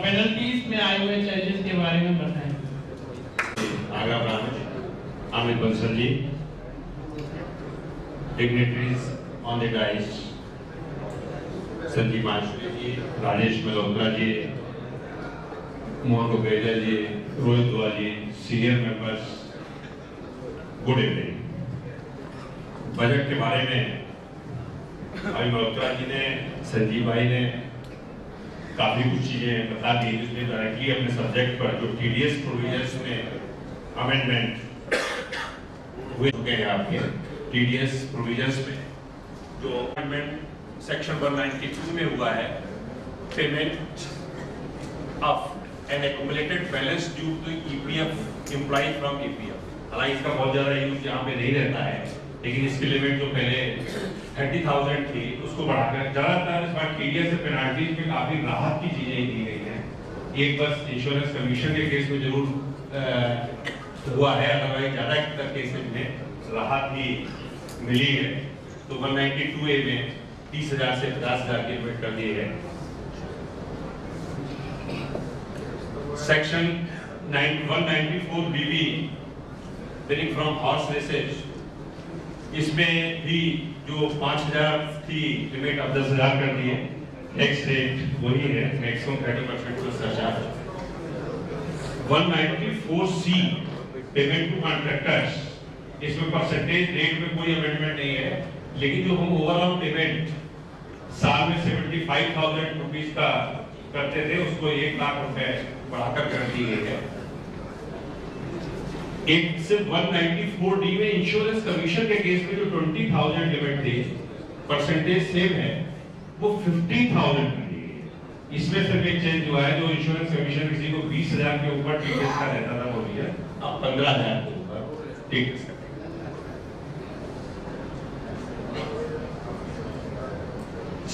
Penalties में आए हुए चार्जेस के बारे में बताएं। Agra branch Amit Bansal ji, dignitaries on the dais Sanjeev Mashre ji, Rajesh Malhotra ji, Mohan गोपेजा ji, Rohit Dua ji, senior members, good evening. Budget के बारे में अमित मल्होत्रा जी ने, संजीव भाई ने काफी कुछ चीजें बता दी, जिसमें डायरेक्टली अपने सब्जेक्ट पर जो टीडीएस प्रोविजंस में अमेंडमेंट हुए चुके हैं आपके टीडीएस प्रोविजंस में जो अमेंडमेंट सेक्शन 192 में हुआ है, payment of an accumulated balance due to EPF employ from EPF. हालांकि इसका बहुत ज्यादा यूज यहाँ पे नहीं रहता है, लेकिन इसकी लिमिट जो पहले 30,000 थी उसको बढ़ाकर ज्यादातर इस बार टीडीएस से पेनाल्टीज में काफी राहत की चीजें दी गई हैं। एक बस इंश्योरेंस कमीशन के केस में जरूर हुआ है, अदरवाइज ज्यादा केसेज में राहत ही मिली है। तो 192A में 30,000 से 50,000 की लिमिट कर दी है। Section 194BB benign from horse races, इसमें भी जो 5,000 थी लिमिट अब 10,000 कर दी है। टैक्स रेट वही है, maximum 30% plus surcharge. 194C payment to contractors, इसमें परसेंटेज रेट में कोई अमेंडमेंट नहीं है, लेकिन जो हम ओवरऑल पेमेंट साल में 75,000 रुपीज का करते थे उसको 1 लाख रुपए बढ़ाकर कर दी गई है। एक सिर्फ 194D में इंश्योरेंस कमीशन के केस में जो 20,000 लिमिट थी, परसेंटेज सेम है, वो 50,000 कर दी गई। इसमें सिर्फ एक चेंज हुआ है, जो इंश्योरेंस कमीशन किसी को 20,000 के ऊपर टीडीएस का रहता था वो भी है अब 15,000 के ऊपर टीडीएस का।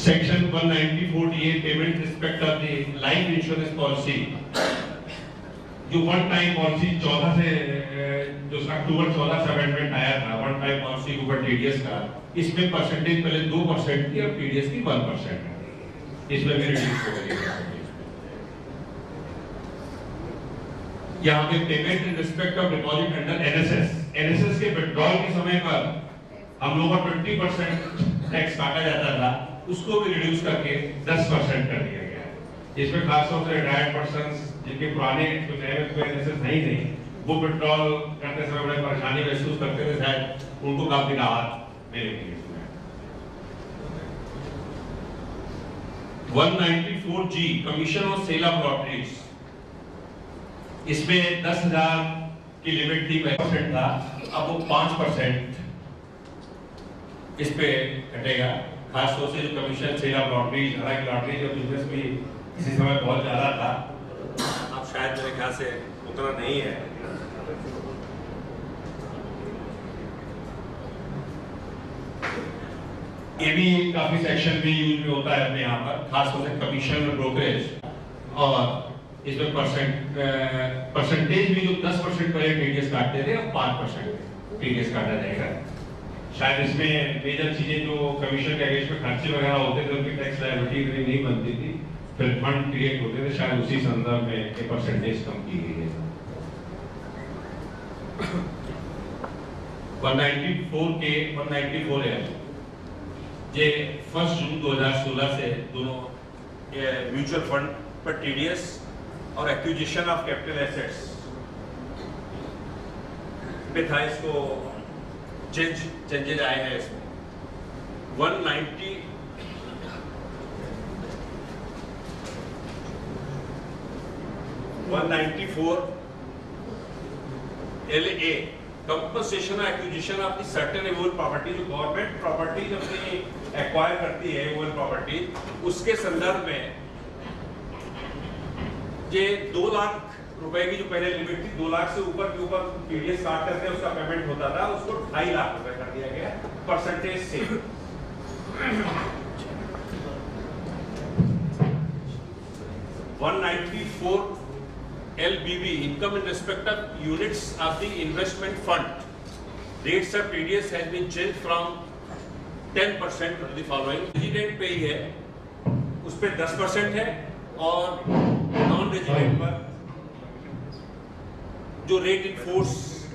Section 194DA payment respect of the life insurance policy, जो वन टाइम पॉलिसी 14 से जो अक्टूबर 14 से अमेंडमेंट आया था, वन टाइम पॉलिसी के ऊपर टीडीएस का, इसमें परसेंटेज पहले 2% थी, अब टीडीएस की 1% है। इसमें भी रिड्यूस हो गई है। यहाँ पे payment in respect of deposit under NSS के विड्रॉल के समय पर हम लोगों का 20% टैक्स काटा जाता था, उसको भी रिड्यूस करके 10% कर दिया गया है। इसमें खासतौर से रिटायर्ड पर्सन्स जिनके पुराने कुछ एनएसएस नहीं, वो विड्रॉल करते समय बड़े परेशानी महसूस करते थे, शायद उनको काफी राहत मिलेगी। 194G commission on sale of lotteries, इसमें 10,000 की लिमिट थी, 5% था, अब वो 5% इस पे कटेगा। खासतौर से जो कमीशन सेल ऑफ लॉटरीज, हालांकि लॉटरी का बिजनेस भी इसी समय बहुत ज्यादा था, अब शायद मेरे ख्याल से उतना नहीं है। ये भी काफी सेक्शन में यूज में होता है अपने यहाँ पर, खासतौर से कमीशन और ब्रोकरेज, और इसमें परसेंटेज भी जो 10% पहले टीडीएस काटते थे, अब 5% टीडीएस काटा जाएगा। शायद इसमें मेजर चीजें जो कमीशन के अगेंस्ट में खर्चे वगैरह होते थे, उनकी टैक्स लायबिलिटी नहीं बनती थी, फिर फंड क्रिएट होते थे, शायद उसी संदर्भ में ये परसेंटेज कम की गई है। 194 है, ये 1 जून 2016 से दोनों म्यूचुअल फंड पर टीडीएस और एक्विजिशन ऑफ कैपिटल एसेट्स पे था, इसको चेंजेज आए हैं इसमें। 194 LA कंपनसेशन और acquisition of the certain immovable property, जो गवर्नमेंट प्रॉपर्टी जब अपनी एक्वायर करती है इमूवेबल प्रॉपर्टी, उसके संदर्भ में ये 2 लाख रुपए की जो पहले लिमिट थी, 2 लाख से ऊपर के ऊपर टीडीएस काट करके उसका पेमेंट होता था, उसको 2.5 लाख रुपए कर दिया गया, परसेंटेज से। 194 LBB income in respect of units of the investment fund. Rates of TDS has been changed from 10% to the following. Dividend पे ही है, उस पे 10% है, और नॉन रेजिडेंट पर जो रेट इन फोर्स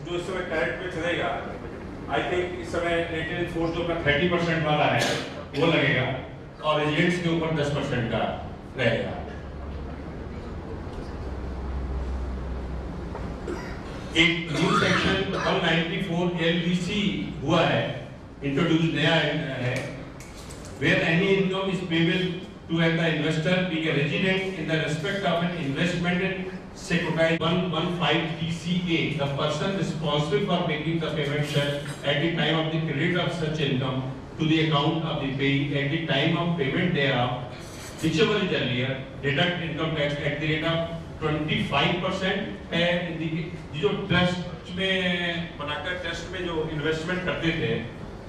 जो इस समय करंट में चलेगा, आई थिंक इस समय रेट इन फोर्स जो 30% वाला है वो लगेगा और रेजिडेंट्स के ऊपर 10% का रहेगा। एक न्यू सेक्शन 194 LVC हुआ है, इंट्रोड्यूस नया है, where any income is payable to the investor being a resident in the respect of an investment in securitized 115 TCA, the person responsible for making the payment shall at the time of the credit of such income to the account of the payee at the time of payment thereof, whichever is earlier, deduct income tax at the rate of 25% है। जो trust में बनाकर trust में जो investment करते थे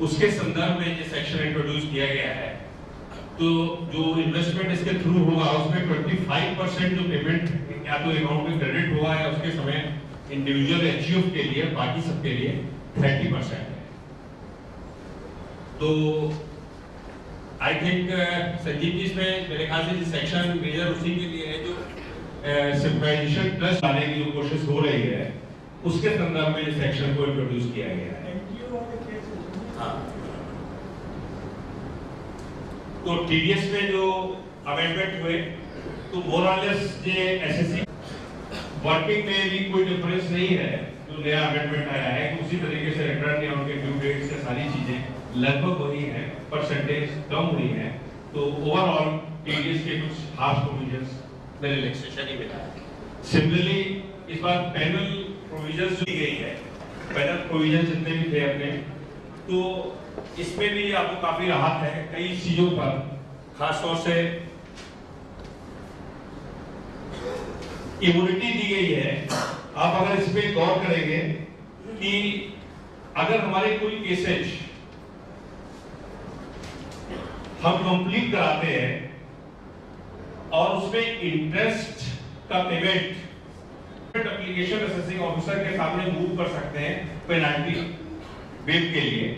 उसके संदर्भ में ये सेक्शन इंट्रोड्यूस किया गया है। तो जो इन्वेस्टमेंट इसके थ्रू होगा उसमें 25% जो पेमेंट या तो अकाउंट में क्रेडिट हुआ है उसके समय इंडिविजुअल एचयूएफ के लिए, बाकी सबके लिए 30% है। तो आई थिंक संजीव जी इसमें मेरे ख्याल से सेक्शन मेजर उसी के लिए है जो सिंपलाइजेशन ट्रस्ट लाने की जो कोशिश हो रही है उसके संदर्भ में सेक्शन को इंट्रोड्यूस किया गया है। हाँ, तो टीडीएस में जो अमेंडमेंट हुए तो मोर और लेस ये एसएससी वर्किंग में भी कोई डिफरेंस नहीं है। जो नया अमेंडमेंट आया है उसी तरीके से रिटर्न या उनके ड्यू डेट से सारी चीजें लगभग वही है, परसेंटेज कम हुई है। तो ओवरऑल टीडीएस के कुछ हाफ प्रोविजंस में रिलैक्सेशन ही मिला है। सिमिलरली इस बार पैनल प्रोविजंस दी गई है, पैनल प्रोविजन जितने भी थे अपने, तो इसमें भी आपको काफी राहत है कई चीजों पर, खासतौर से इम्यूनिटी दी गई है। आप अगर इस पे गौर करेंगे कि अगर हमारे कोई केसेज हम कंप्लीट कराते हैं और उसमें इंटरेस्ट का पेमेंट एप्लीकेशन असेसिंग ऑफिसर के सामने मूव कर सकते हैं पेनल्टी वेव के लिए।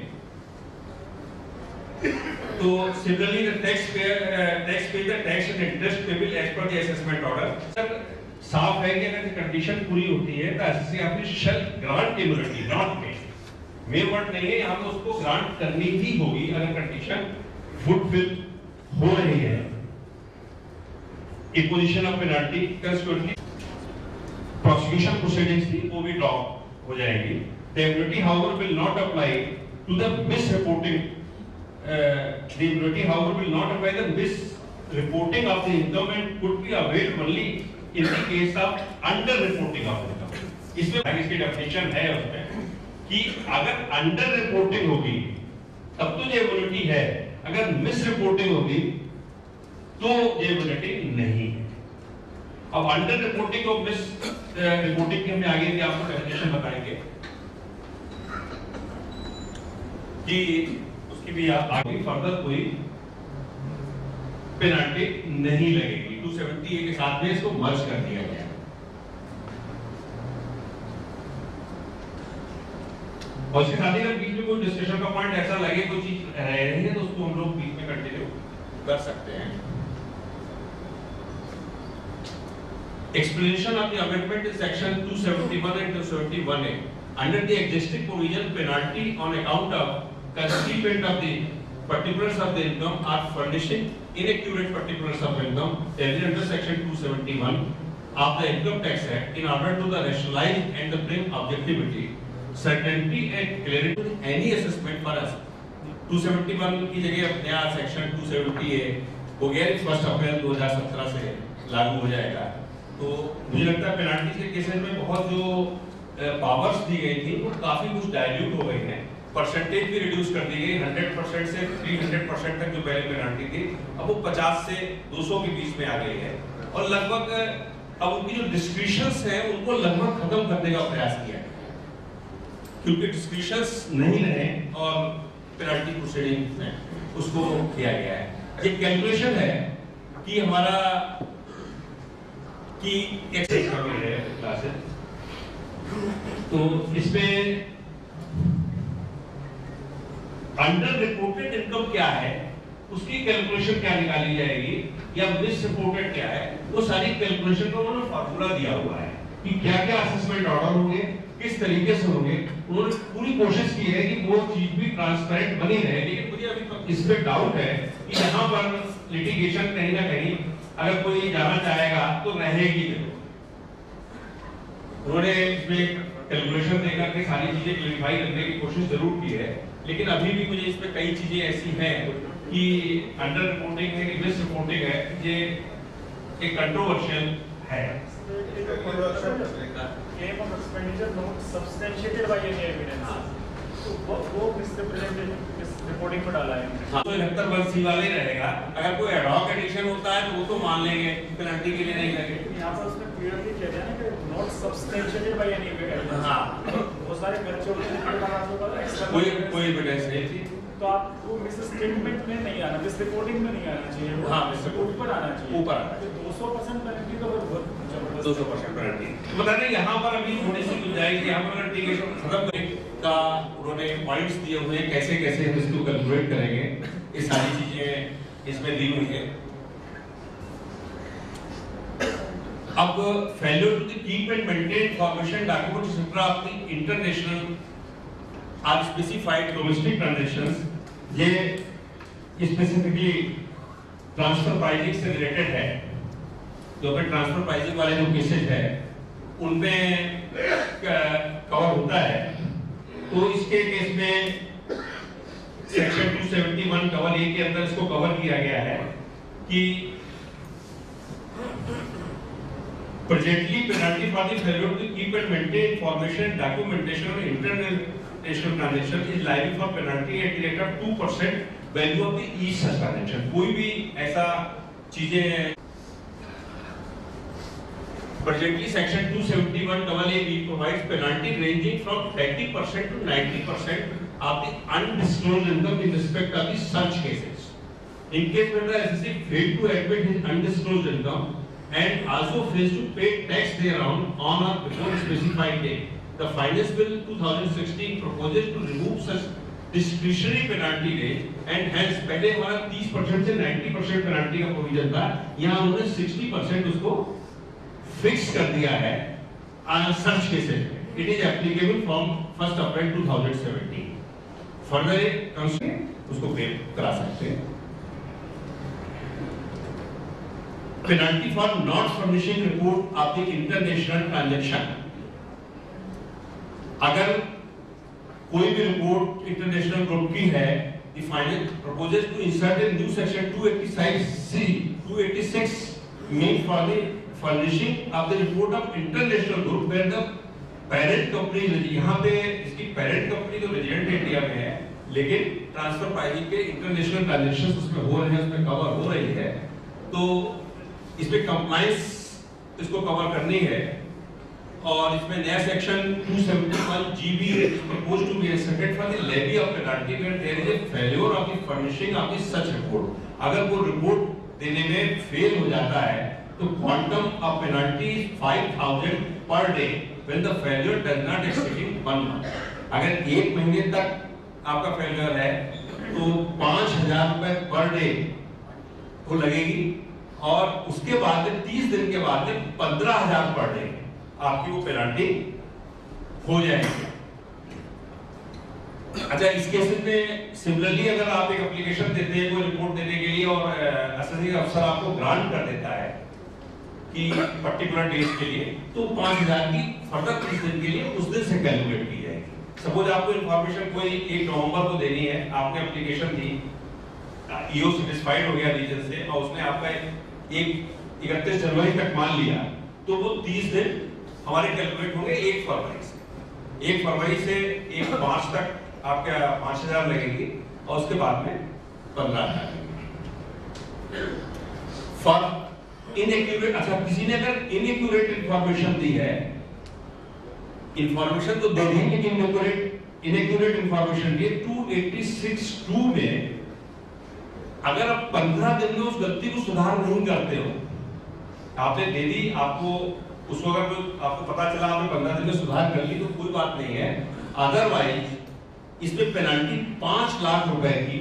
तो similarly the tax pay the tax and interest payable as per the assessment order. साफ है कि अगर कंडीशन पूरी होती है तो assessing officer shall grant immunity, not pay. May word नहीं है, यहाँ पे उसको ग्रांट करनी ही होगी अगर कंडीशन फुलफिल हो रही है। Imposition of penalty consequently prosecution proceedings थी वो भी ड्रॉप हो जाएगी। The immunity however will not apply to the misreporting. The immunity however will not apply the misreporting of the income and could be availed only in the case of under-reporting of the income. इसमें इसकी definition है उसमें कि अगर under reporting होगी तब तो ये इम्यूनिटी है, अगर मिस रिपोर्टिंग होगी तो ये इम्यूनिटी नहीं है। अब अंडर रिपोर्टिंग और मिस रिपोर्टिंग की हमें आगे भी आपको डेफिनेशन बताएंगे कि उसकी भी आप आगे फर्दर कोई पेनल्टी नहीं लगेगी। 270A के साथ में इसको मर्ज कर दिया गया। और इसके साथ ही अगर बीच में कोई डिस्कशन का पॉइंट ऐसा लगे कोई चीज रह रही है तो उसको हम लोग बीच में कंटिन्यू कर सकते हैं। Explanation of the amendment in section 271 and 271A. Under the existing provision, penalty on account of concealment of the particulars of the income or furnishing inaccurate particulars of income is under section 271 of the Income Tax Act in order to the rationalize and the bring objectivity, certainty and clarity in any assessment for us. 271 की जगह नया section 270A हो गया, 1 अप्रैल 2017 से लागू हो जाएगा। तो मुझे लगता है पेनल्टी के केसेस में बहुत जो पावर्स दी गई थी वो काफी कुछ डाइल्यूट हो गई हैं। परसेंटेज भी रिड्यूस कर दी गई, 100% से 300% तक जो पहले पेनल्टी थी अब वो 50 से 200 के बीच में आ गई है। और लगभग अब उनकी जो डिस्क्रिशंस हैं उनको लगभग खत्म करने का प्रयास किया है, क्योंकि डिस्क्रिशंस नहीं रहे और पेनल्टी प्रोसीडिंग में उसको किया गया है। एक कैलकुलेशन है कि हमारा कि क्लासेस, तो इसमें अंडर रिपोर्टेड इनकम क्या है उसकी कैलकुलेशन क्या निकाली जाएगी या मिस रिपोर्टेड क्या है, वो सारी कैलकुलेशन का उन्होंने फार्मूला दिया हुआ है कि क्या क्या असेसमेंट ऑर्डर होंगे, किस तरीके से होंगे। उन्होंने पूरी कोशिश की है कि वो चीज भी ट्रांसपेरेंट बनी रहे। लेकिन मुझे अभी तक इस पे डाउट है कि यहाँ पर लिटिगेशन कहीं ना कहीं अगर कोई जाना चाहेगा तो रहेगी नहीं। उन्होंने इसमें कैलकुलेशन देकर के सारी चीजें क्लेरिफाई करने की कोशिश जरूर की है, लेकिन अभी भी मुझे इसमें कई चीजें ऐसी हैं कि अंडर रिपोर्टिंग है कि मिस रिपोर्टिंग है, ये एक कंट्रोवर्शियल है। Claim of expenditure not substantiated by any evidence. तो वो मिसरिपोर्टिंग में डाला है। हाँ, तो 71(c) वाले ही रहेगा। अगर कोई एडहॉक एडिशन होता है तो वो तो मान लेंगे, पेनल्टी के लिए नहीं लगे। यहाँ पर उसमें क्लियरली कह दिया ना कि not substantiated by any evidence। हाँ, वो सारे खर्चे होते हैं कोई एविडेंस नहीं थी। तो आपको मिस स्टेटमेंट में नहीं आना, मिस रिपोर्टिंग में नहीं आना चाहिए। हाँ, मिस रिपोर्टिंग ऊपर आना चाहिए। ऊपर आना चाहिए। 200% पेनल्टी तो बहुत 200% पेनल्टी। बता दें यहाँ पर अभी थोड़ी सी गुंजाइश, यहाँ पर लिटिगेशन खत्म करने का उन्होंने पॉइंट्स दिए हुए हैं, कैसे कैसे हम इसको कैलकुलेट करेंगे, ये सारी चीजें इसमें दी हुई है। अब failure to keep and maintain information document etcetera of the international are specified domestic transactions, ये स्पेसिफिकली ट्रांसफर प्राइसिंग से रिलेटेड है। जो कि ट्रांसफर प्राइसिंग वाले जो केसेस है उनमें कवर होता है। तो इसके केस में सेक्शन 271 कवर ए के अंदर इसको कवर किया गया है कि presently penalty for the failure to keep and maintain information documentation of international transaction is liable for penalty at the rate of 2% value of the each such transaction। कोई भी ऐसा चीजें presently section 271 AA provides penalty ranging from 30% to 90% of the undisclosed income in respect of the such cases। In case when the assessee failed to admit his undisclosed income and also fails to pay tax thereon on or before specified date, the Finance Bill 2016 proposes to remove such discretionary penalty rate and hence पहले हमारा 30% से 90% penalty का provision था, यहाँ उन्होंने 60% उसको fix कर दिया है such cases। It is applicable from 1st April 2017। Further उसको पे करा सकते हैं। Penalty for not furnishing report of the international transaction। अगर कोई भी रिपोर्ट इंटरनेशनल ग्रुप की है, the finance proposes to insert a new section 286C 286 mean for the furnishing of the report of international group where the parent company, यहाँ पे इसकी parent company तो resident India में है, लेकिन ट्रांसफर प्राइसिंग के इंटरनेशनल ट्रांजैक्शंस उसमें हो रहे हैं, उसमें कवर हो रही है। तो इसमें कंप्लायंस इसको कवर करनी है और इसमें नया section 271 GB proposed to be inserted for the levy of penalty where there is a failure of the furnishing of the such report। अगर वो रिपोर्ट देने में फेल हो जाता है तो quantum of penalty 5000 per day when the failure does not exceed 1 month। अगर 1 महीने तक आपका फेलियर है तो 5000 रुपए पर डे वो लगेगी और उसके बाद 30 दिन के बाद 15,000 पर डे आपकी वो पेनल्टी हो जाएगी। अच्छा, इस केस में सिमिलरली अगर आप एक एप्लीकेशन देते हैं कोई रिपोर्ट देने के लिए और असेसिंग अफसर आपको ग्रांट कर देता है कि पर्टिकुलर डेज के लिए, तो 5,000 की फर्दर 30 दिन के लिए उस दिन से कैलकुलेट की जाएगी। सपोज आपको इंफॉर्मेशन कोई 1 नवंबर को देनी है, आपने एप्लीकेशन दी, ईओ सेटिस्फाइड हो गया रीजन से और उसने आपका 31 जनवरी तक मान लिया, तो वो 30 दिन हमारे कैलकुलेट होंगे 1 फरवरी से। 1 फरवरी से 1 मार्च तक आपका 5,000 लगेगी और उसके बाद में 15,000 फॉर इनएक्यूरेट। अच्छा, किसी ने अगर इनएक्यूरेट इंफॉर्मेशन दी है, इंफॉर्मेशन तो दे दी लेकिन इनएक्यूरेट इंफॉर्मेशन दी 286(2) में अगर आप 15 दिन में उस गलती को सुधार नहीं करते हो, आपने दे दी, आपको उसको अगर आपको पता चला आपने 15 दिन में सुधार कर ली तो कोई बात नहीं है। अदरवाइज इसमें पेनल्टी 5 लाख रुपए की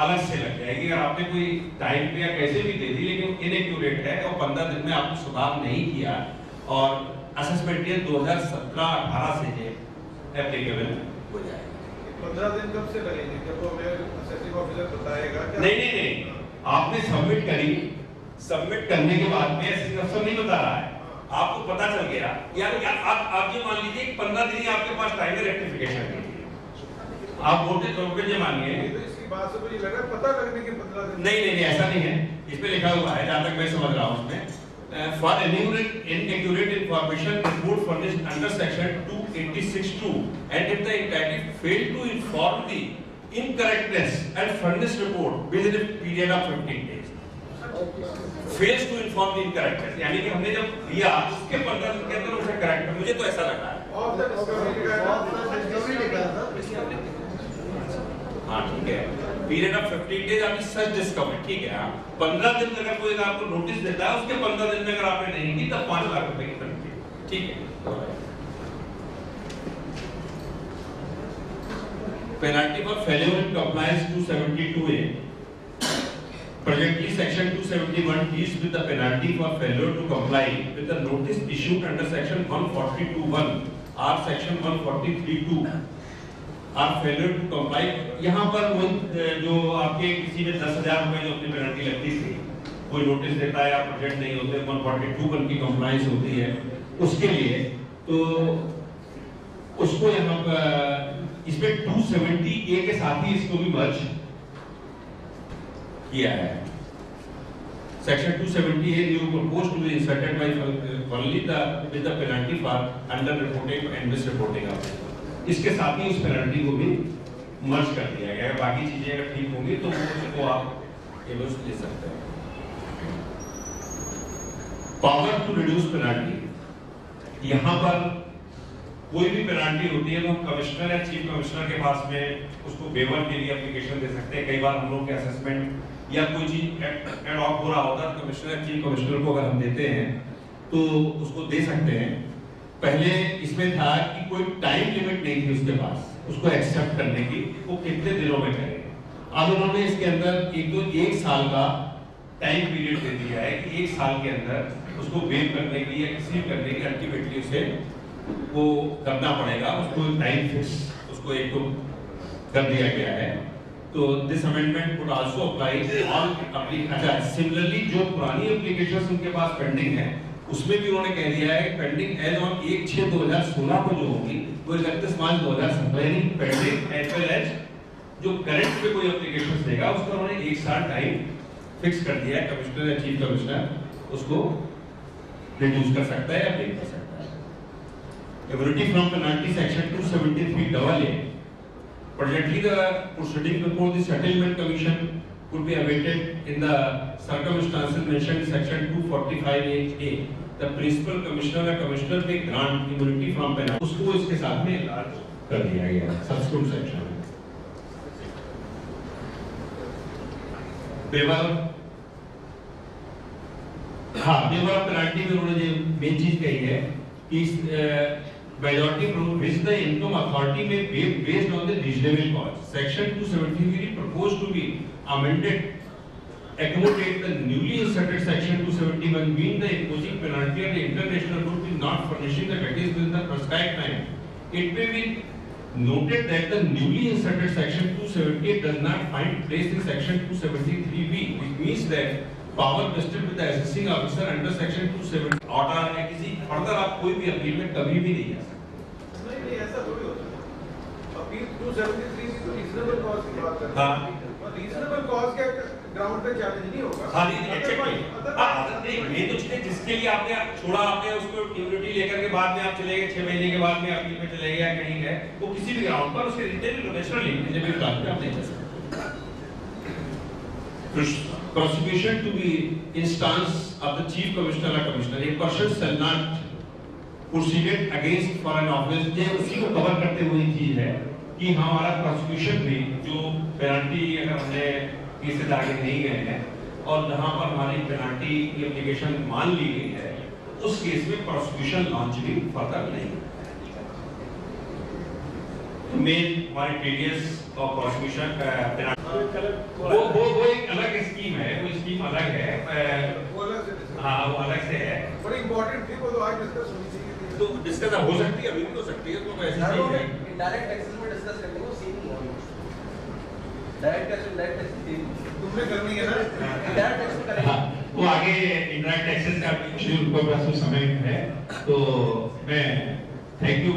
अलग से लग जाएगी। अगर आपने कोई टाइम पे या कैसे भी दे दी लेकिन इनएक्यूरेट है और 15 दिन में आपने सुधार नहीं किया और असेसमेंट ईयर 2017-18 से ये एप्लीकेबल हो जाएगा। 15 दिन कब से लगेंगे जब वो हमें असेसिंग ऑफिसर बताएगा? नहीं, आपने सबमिट करी, सबमिट करने के बाद में असेसिंग ऑफिसर नहीं बता रहा है, आपको पता चल गया या आप ये मान लीजिए 15 दिन ही आपके पास टाइम है रेक्टिफिकेशन के लिए, आप वोटेज रोकेज मानिए। तो इसकी बात से मुझे लग रहा है पता लगने के 15 दिन नहीं, ऐसा नहीं है, इसमें लिखा हुआ है जहां तक मैं समझ रहा हूं उसमें for inaccurate information report furnished under section 286(2) and if the indicted failed to inform the incorrectness and furnish report within a period of 15 days fails to inform the incorrectness, यानी कि हमने जब दिया उसके 15 दिन के अंदर उसे करेक्ट है, मुझे तो ऐसा लगा है। ऑफ द डिस्कवरी लिखा है। हाँ ठीक है, पीरियड ऑफ 15 डेज आपकी सच डिस्कवरी, ठीक है। हाँ 15 दिन अगर कोई आपको नोटिस देता है उसके 15 दिन में अगर आपने नहीं की तब 5 लाख रुपए की पेनल्टी, ठीक है। Penalty for failure in compliance 272A presently section 271 deals with the penalty for failure to comply with the notice issued under section 142(1) or section 143(2) or failure to comply। यहाँ पर वो जो आपके किसी में 10,000 रुपए जो अपनी पेनल्टी लगती थी, कोई नोटिस देता है या प्रोजेक्ट नहीं होते 142(1) की कंप्लायंस होती है उसके लिए, तो उसको यहाँ पर इसमें 270A के साथ ही इसको भी मर्ज किया है। Section 270A new proposed to be inserted by only with the penalty for under reporting and misreporting of इसके साथ ही उस पेनल्टी को भी मर्ज कर दिया गया है। बाकी चीजें अगर ठीक होंगी तो वो आप एबल्स ले सकते हैं। पावर टू रिड्यूस पेनल्टी, यहाँ पर कोई भी पेनल्टी होती है तो हम कमिश्नर या चीफ कमिश्नर के पास में उसको वेवर के लिए एप्लीकेशन दे सकते हैं। कई बार हम लोग के असेसमेंट या कोई चीज एड ऑफ हो रहा होता है, कमिश्नर चीफ कमिश्नर को अगर हम देते हैं तो उसको दे सकते हैं। पहले इसमें था कि कोई टाइम लिमिट नहीं थी उसके पास उसको एक्सेप्ट करने की, वो कितने दिनों में करे। अब उन्होंने इसके अंदर एक साल का टाइम पीरियड दे दिया है कि 1 साल के अंदर उसको वेव करने की या किसी भी करने की अल्टीमेटली उसे वो करना पड़ेगा, उसको टाइम फिक्स उसको एक तो कर दिया गया है। तो this amendment would also apply on अच्छा सिमिलरली जो पुरानी एप्लीकेशंस उनके पास पेंडिंग है उसमें भी उन्होंने कह दिया है पेंडिंग एज ऑन 1/6/2016 को जो होगी वो 31 मार्च 2017 यानी पेंडिंग एज वेल एज जो करंट पे कोई एप्लीकेशंस देगा उसका उन्होंने 1 साल टाइम फिक्स कर दिया है। कमिश्नर या चीफ कमिश्नर उसको रिड्यूस कर सकता है या ब्रेक कर सकता है। Immunity from penalty section 273AA presently the proceeding before the settlement commission could be awaited in the circumstances mentioned in section 245A। the principal commissioner या commissioner पे grant immunity from penalty उसको इसके साथ में enlarge कर दिया गया है subsequent section में। बेवर पेनल्टी में उन्होंने जो मेन चीज कही है कि majority which the income authority may pay based on the reasonable cause। section 273 proposed to be amended accommodate the newly inserted section 271 being the imposing penalty and the international route is not furnishing the duties within the prescribed time। it may be noted that the newly inserted section 278 does not find place in section 273B, which means that power vested with the assessing officer under section 270 order या किसी further आप कोई भी appeal में कभी भी नहीं जा सकते। नहीं ऐसा थोड़ी होता है। अपील 273 की तो रीजनेबल कॉज की बात कर रहे हैं। हाँ। और रीजनेबल कॉज के ग्राउंड पे चैलेंज नहीं होगा। हाँ नहीं ये तो चीजें जिसके लिए आपने छोड़ा आपने उसको इम्यूनिटी लेकर के बाद में आप चले गए 6 महीने के बाद में अपील में चले गए या कहीं गए वो किसी भी ग्राउंड पर उसके नेचुरली रिजनेबल क्लास पे आप नहीं जा सकते। Prosecution to be instance of the chief commissioner or commissioner, a person shall not proceeded against for an office। ये उसी को कवर करते हुए चीज है कि हमारा प्रोसिक्यूशन भी जो पेनल्टी अगर हमने केसेस आगे नहीं गए हैं और जहां पर हमारी पेनल्टी की एप्लीकेशन मान ली गई है उस केस में प्रोसिक्यूशन लॉन्च भी फर्दर नहीं। मेन हमारे टीडीएस और प्रोसिक्यूशन वो एक अलग स्कीम है, वो स्कीम अलग है। वो अलग से हाँ, वो अलग से है। बड़ी इंपॉर्टेंट थी, वो तो आज डिस्कस होनी चाहिए थी। तो डिस्कस हो सकती है, अभी भी हो सकती है, तो ऐसी चीज है। डायरेक्ट टैक्सेस में डिस्कस करते हैं, वो सेम ही है। डायरेक्ट टैक्स तुमने करनी है ना? डायरेक्ट टैक्स में करेंगे। हाँ, वो आगे इंडायरेक्ट टैक्सेस का शेड्यूल पर समय है, तो मैं थैंक यू।